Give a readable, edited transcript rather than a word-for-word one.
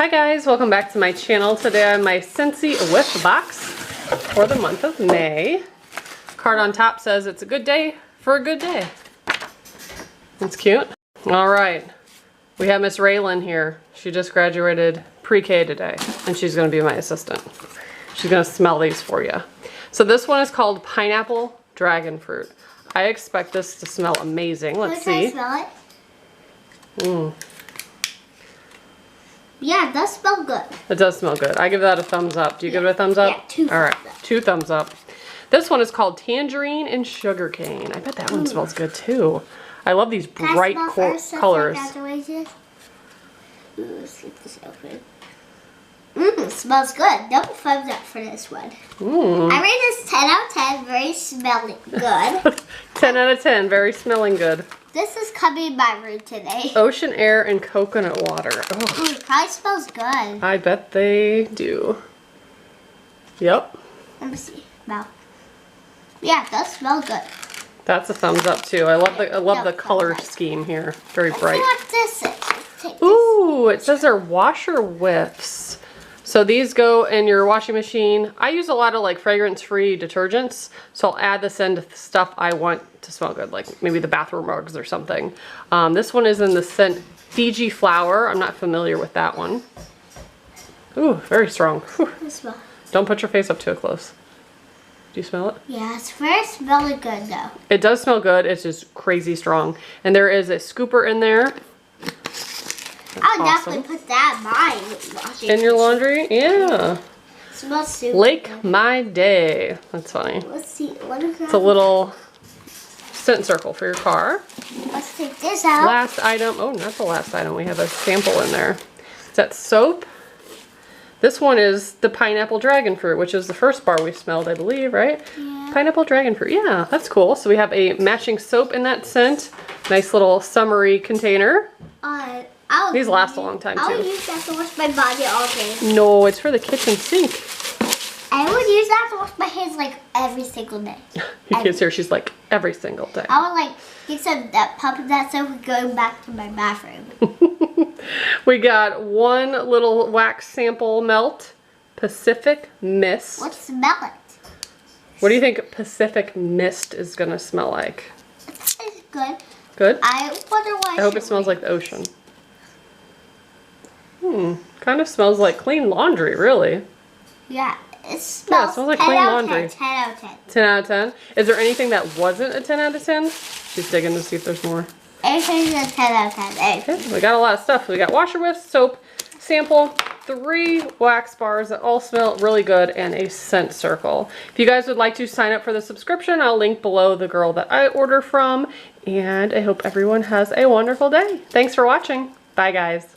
Hi guys, welcome back to my channel. Today I have my Scentsy Whiff Box for the month of May. Card on top says it's a good day for a good day. That's cute. All right, we have Miss Raylan here. She just graduated pre-K today and she's gonna be my assistant. She's gonna smell these for you. So this one is called Pineapple Dragon Fruit. I expect this to smell amazing. Let's see. Can I smell it? Yeah, it does smell good. It does smell good. I give that a thumbs up. Do you give it a thumbs up? Yeah, 2 thumbs up. All right, 2 thumbs up. This one is called Tangerine and Sugarcane. I bet that one smells good too. I love these bright colors. Ooh, let's get this open. It smells good. Double thumbs up for this one. I rate this 10 out of 10. Very smelling good. 10 out of 10. Very smelling good. This is coming in my room today. Ocean air and coconut water. Oh. Ooh, it probably smells good. I bet they do. Yep. Let me see. Smell. Yeah, it does smell good. That's a thumbs up too. I love the color scheme here. Very bright. Let's see what this is. Ooh, it says they're washer whiffs. So these go in your washing machine. I use a lot of like fragrance-free detergents, so I'll add this into stuff I want to smell good, like maybe the bathroom rugs or something. This one is in the scent Fiji Flower. I'm not familiar with that one. Ooh, very strong. Smell. Don't put your face up too close. Do you smell it? Yeah, it's very smelling good though. It does smell good. It's just crazy strong. And there is a scooper in there. I'll definitely put that in my washing in your laundry? Yeah. It smells super Lake good. My Day. That's funny. Let's see. What is that? It's a little scent circle for your car. Let's take this out. Last item. Oh, not the last item. We have a sample in there. Is that soap? This one is the Pineapple Dragon Fruit, which is the first bar we smelled, I believe, right? Yeah. Pineapple Dragon Fruit. Yeah, that's cool. So we have a matching soap in that scent. Nice little summery container. These last a long time too. I would use that to wash my body all day. No, it's for the kitchen sink. I would use that to wash my hands like every single day. Your kid's here, she's like, every single day. I would like get some pump that soap and go back to my bathroom. We got one little wax sample melt, Pacific Mist. Let's smell it. What do you think Pacific Mist is gonna smell like? It's good. Good? I wonder why. I hope it smells like the ocean. Kind of smells like clean laundry, really. Yeah, it smells, like clean laundry. 10 out of 10. 10 out of 10. Is there anything that wasn't a 10 out of 10? She's digging to see if there's more. Everything's a 10 out of 10. Okay, we got a lot of stuff. We got washer whiffs, soap, sample, 3 wax bars that all smell really good, and a scent circle. If you guys would like to sign up for the subscription, I'll link below the girl that I order from. And I hope everyone has a wonderful day. Thanks for watching. Bye, guys.